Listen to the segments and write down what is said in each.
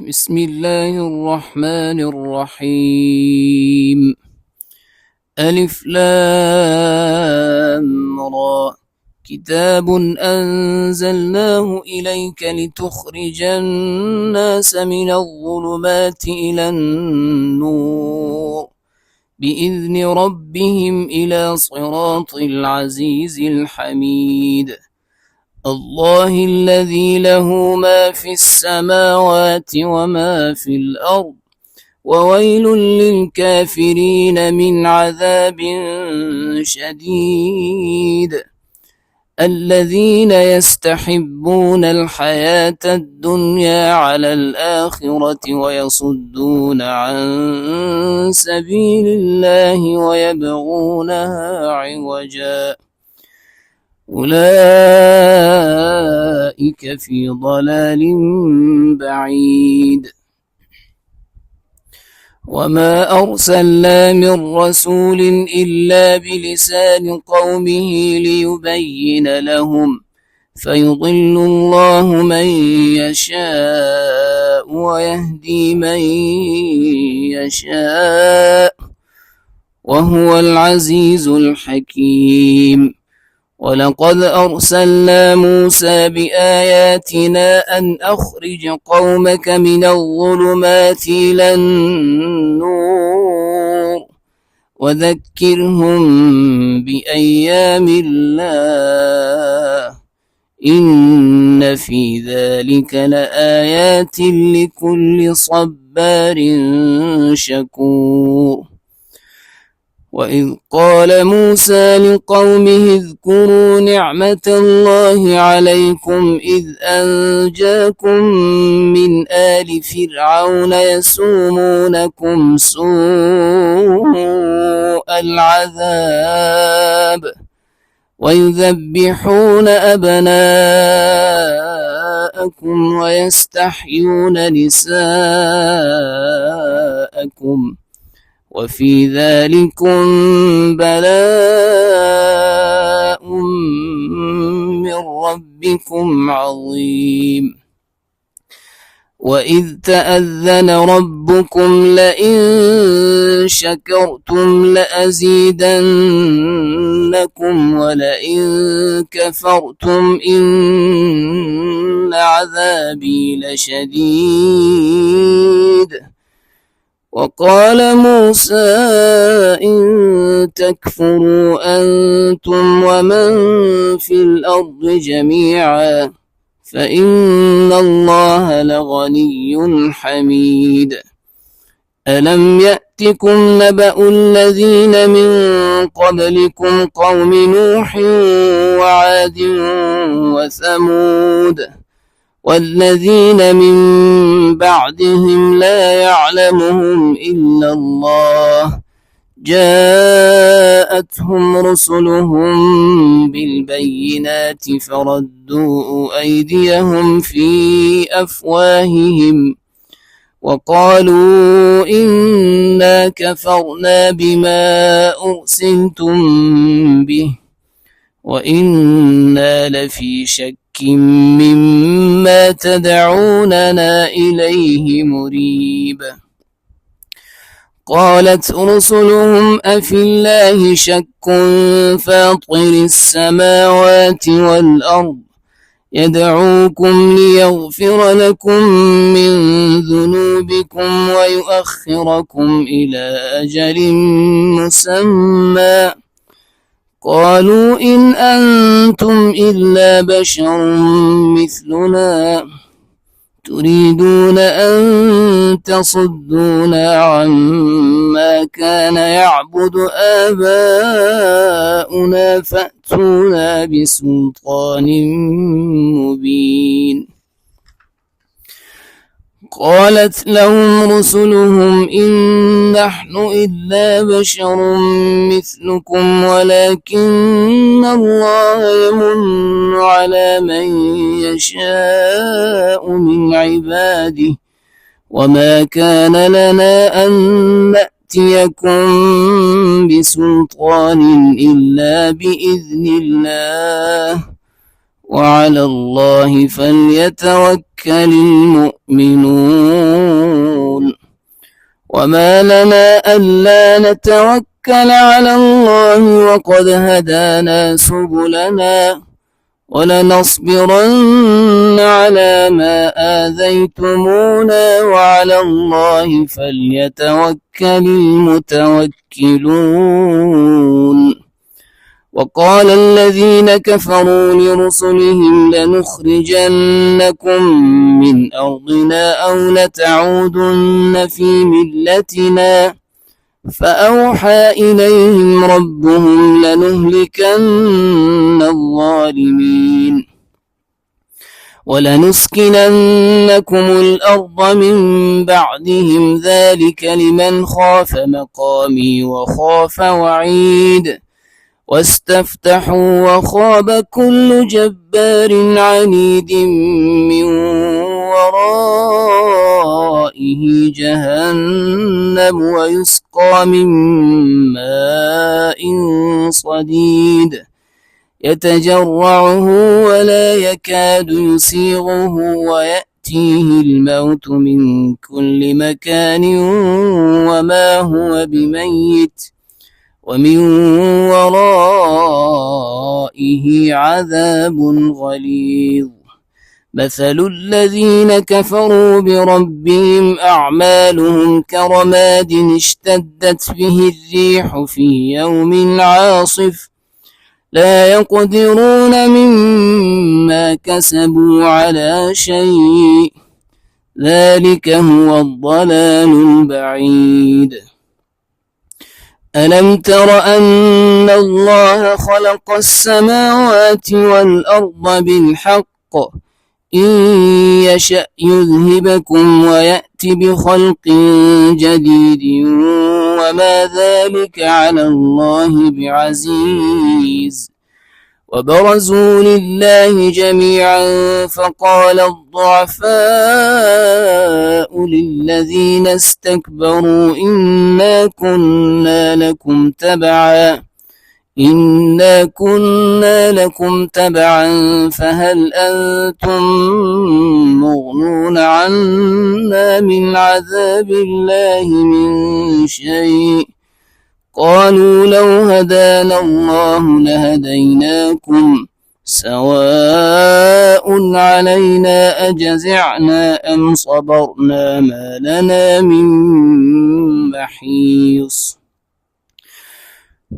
بسم الله الرحمن الرحيم. ألف لام را. كتاب أنزلناه إليك لتخرج الناس من الظلمات إلى النور بإذن ربهم إلى صراط العزيز الحميد. الله الذي له ما في السماوات وما في الأرض وويل للكافرين من عذاب شديد. الذين يستحبون الحياة الدنيا على الآخرة ويصدون عن سبيل الله ويبغونها عوجا أولئك في ضلال بعيد. وما أرسلنا من رسول إلا بلسان قومه ليبين لهم فيضل الله من يشاء ويهدي من يشاء وهو العزيز الحكيم. ولقد أرسلنا موسى بآياتنا أن أخرج قومك من الظلمات إلى النور وذكرهم بأيام الله إن في ذلك لآيات لكل صبار شكور. وإذ قال موسى لقومه اذكروا نعمة الله عليكم إذ أنجاكم من آل فرعون يسومونكم سوء العذاب ويذبحون أبناءكم ويستحيون نساءكم وفي ذلكم بلاء من ربكم عظيم. وإذ تأذن ربكم لئن شكرتم لأزيدنكم ولئن كفرتم إن عذابي لشديد. وقال موسى إن تكفروا أنتم ومن في الأرض جميعا فإن الله لغني حميد. ألم يأتكم نبأ الذين من قبلكم قوم نوح وعاد وثمود والذين من بعدهم لا يعلمهم إلا الله جاءتهم رسلهم بالبينات فردوا أيديهم في أفواههم وقالوا إنا كفرنا بما أرسلتم به وإنا لفي شك مما تدعوننا إليه مريب. قالت رسلهم أفي الله شك فاطر السماوات والأرض يدعوكم ليغفر لكم من ذنوبكم ويؤخركم إلى أجل مسمى قالوا إن أنتم إلا بشر مثلنا تريدون أن تصدونا عما كان يعبد آباؤنا فأتونا بسلطان مبين. قالت لهم رسلهم إن نحن إلا بشر مثلكم ولكن الله يمن على من يشاء من عباده وما كان لنا أن نأتيكم بسلطان إلا بإذن الله وعلى الله فليتوكل المؤمنون. وما لنا ألا نتوكل على الله وقد هدانا سبلنا ولنصبرن على ما آذيتمونا وعلى الله فليتوكل المتوكلون. وقال الذين كفروا لرسلهم لنخرجنكم من أرضنا أو لتعودن في ملتنا فأوحى إليهم ربهم لنهلكن الظالمين ولنسكننكم الأرض من بعدهم ذلك لمن خاف مقامي وخاف وعيد واستفتحوا وخاب كل جبار عنيد من ورائه جهنم ويسقى من ماء صديد يتجرعه ولا يكاد يسيغه ويأتيه الموت من كل مكان وما هو بميت ومن ورائه عذاب غليظ. مثل الذين كفروا بربهم أعمالهم كرماد اشتدت به الريح في يوم عاصف لا يقدرون مما كسبوا على شيء ذلك هو الضلال البعيد. ألم تر أن الله خلق السماوات والأرض بالحق إن يشأ يذهبكم ويأتي بخلق جديد وما ذلك على الله بعزيز. وبرزوا لله جميعا فقال الضعفاء للذين استكبروا إنا كنا لكم تبعا فهل أنتم مغنون عنا من عذاب الله من شيء قالوا لو هدانا الله لهديناكم سواء علينا أجزعنا أم صبرنا ما لنا من محيص.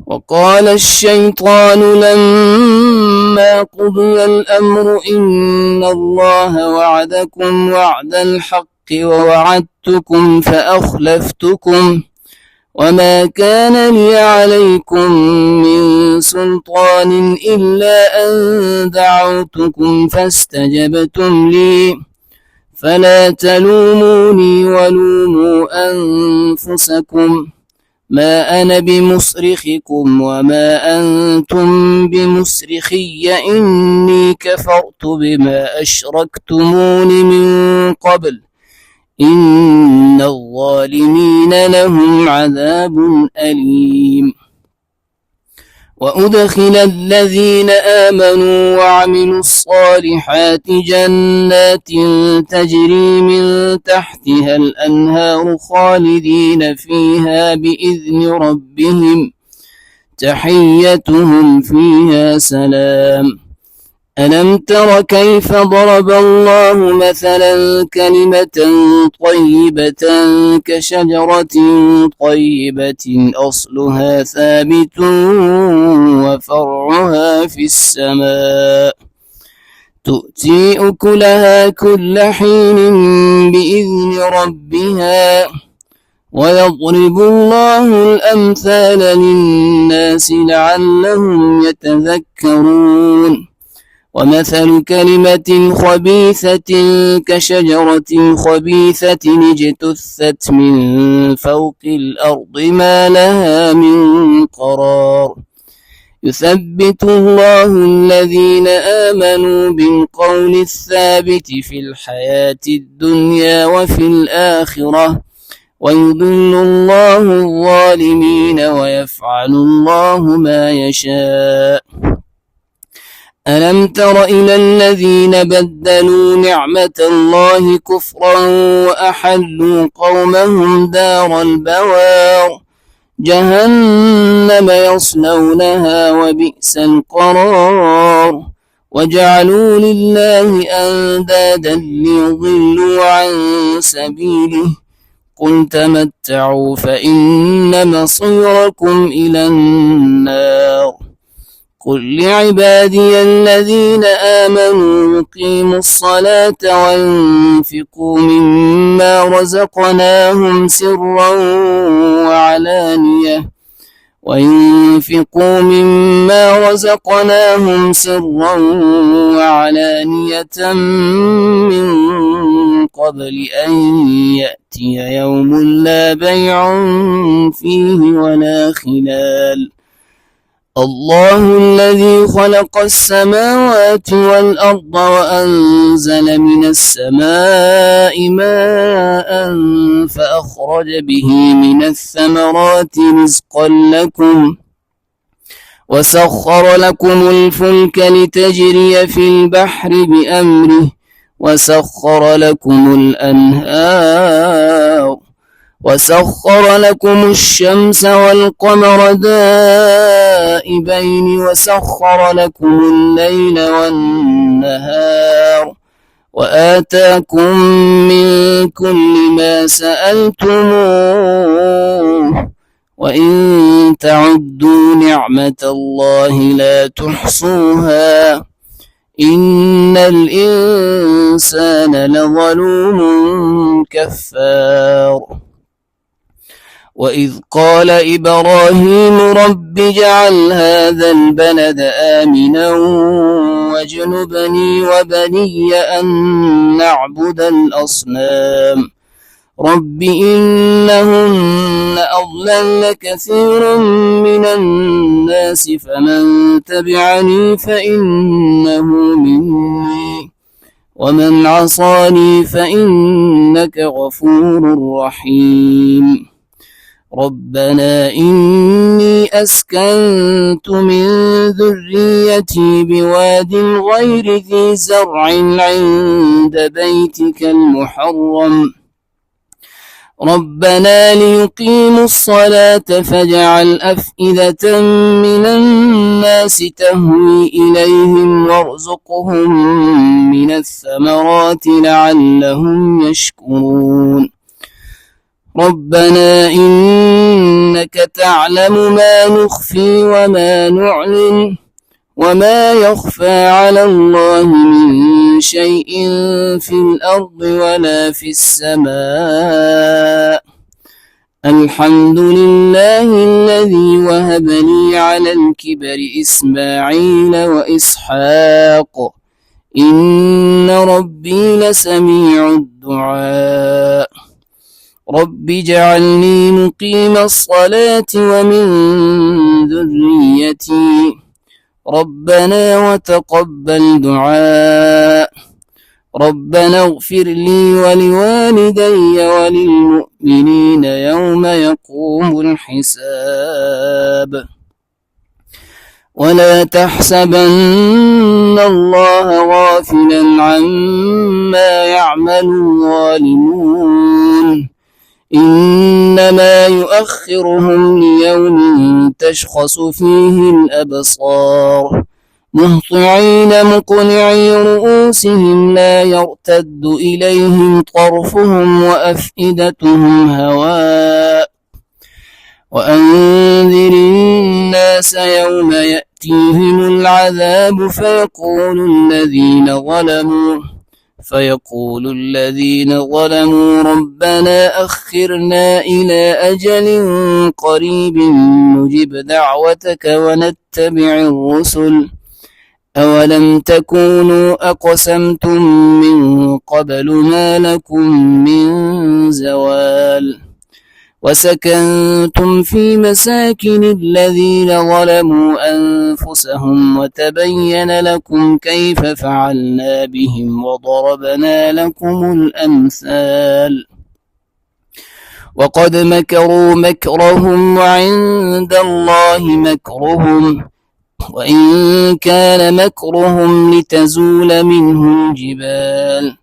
وقال الشيطان لما قضي الأمر إن الله وعدكم وعد الحق ووعدتكم فأخلفتكم وما كان لي عليكم من سلطان إلا أن دعوتكم فاستجبتم لي فلا تلوموني ولوموا أنفسكم ما أنا بمصرخكم وما أنتم بمصرخي إني كفرت بما أشركتمون من قبل إن الظالمين لهم عذاب أليم. وأدخل الذين آمنوا وعملوا الصالحات جنات تجري من تحتها الأنهار خالدين فيها بإذن ربهم تحيتهم فيها سلام. ألم تر كيف ضرب الله مثلا كلمة طيبة كشجرة طيبة أصلها ثابت وفرعها في السماء تؤتي أكلها كل حين بإذن ربها ويضرب الله الأمثال للناس لعلهم يتذكرون. ومثل كلمة خبيثة كشجرة خبيثة اجتثت من فوق الأرض ما لها من قرار يثبت الله الذين آمنوا بالقول الثابت في الحياة الدنيا وفي الآخرة ويضل الله الظالمين ويفعل الله ما يشاء. ألم تر إلى الذين بدلوا نعمة الله كفرا وأحلوا قومهم دار البوار جهنم يصلونها وبئس القرار وجعلوا لله أندادا ليضلوا عن سبيله قل تمتعوا فإن مصيركم إلى النار قل لعبادي الذين آمنوا يقيموا الصلاة وينفقوا مما رزقناهم سرا وعلانية من قبل أن يأتي يوم لا بيع فيه ولا خلال الله الذي خلق السماوات والأرض وأنزل من السماء ماء فأخرج به من الثمرات رزقا لكم وسخر لكم الفلك لتجري في البحر بأمره وسخر لكم الأنهار وسخر لكم الشمس والقمر دائبين وسخر لكم الليل والنهار وآتاكم من كل ما سألتموه وإن تعدوا نعمة الله لا تحصوها إن الإنسان لظلوم كفار وإذ قال إبراهيم رب اجعل هذا البلد آمنا واجنبني وبني أن نعبد الأصنام رب إنهن أضللن كثيرا من الناس فمن تبعني فإنه مني ومن عصاني فإنك غفور رحيم ربنا إني أسكنت من ذريتي بواد غير ذي زرع عند بيتك المحرم ربنا ليقيموا الصلاة فاجعل أفئدة من الناس تهوي إليهم وارزقهم من الثمرات لعلهم يشكرون ربنا إنك تعلم ما نخفي وما نعلن وما يخفى على الله من شيء في الأرض ولا في السماء الحمد لله الذي وهب لي على الكبر إسماعيل وإسحاق إن ربي لسميع الدعاء رب اجعلني مقيم الصلاة ومن ذريتي ربنا وتقبل دعاء ربنا اغفر لي ولوالدي وللمؤمنين يوم يقوم الحساب ولا تحسبن الله غافلا عما يعمل الظالمون إنما يؤخرهم ليوم تشخص فيه الأبصار مهطعين مقنعي رؤوسهم لا يرتد إليهم طرفهم وأفئدتهم هواء وأنذر الناس يوم يأتيهم العذاب فيقول الذين ظلموا ربنا أخرنا إلى أجل قريب نجب دعوتك ونتبع الرسل أولم تكونوا أقسمتم من قبل ما لكم من زوال وسكنتم في مساكن الذين ظلموا أنفسهم وتبين لكم كيف فعلنا بهم وضربنا لكم الأمثال وقد مكروا مكرهم وعند الله مكرهم وإن كان مكرهم لتزول منه الجبال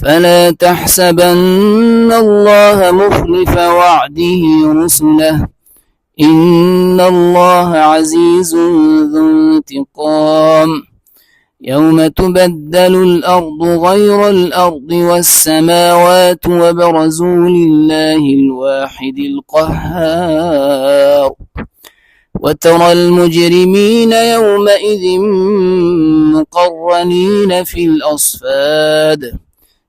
فلا تحسبن الله مخلف وعده رسله إن الله عزيز ذو انتقام يوم تبدل الأرض غير الأرض والسماوات وبرزوا لله الواحد القهار وترى المجرمين يومئذ مقرنين في الأصفاد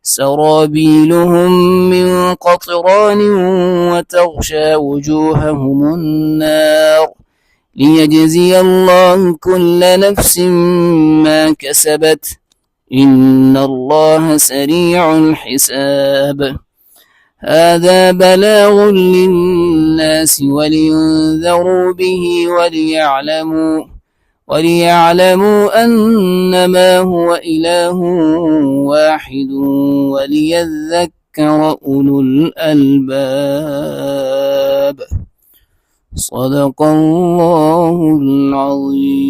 سرابيلهم من قطران وتغشى وجوههم النار ليجزي الله كل نفس ما كسبت إن الله سريع الحساب هذا بلاغ للناس ولينذروا به وليعلموا أنما هو إله واحد وليذكر أولو الألباب صدق الله العظيم.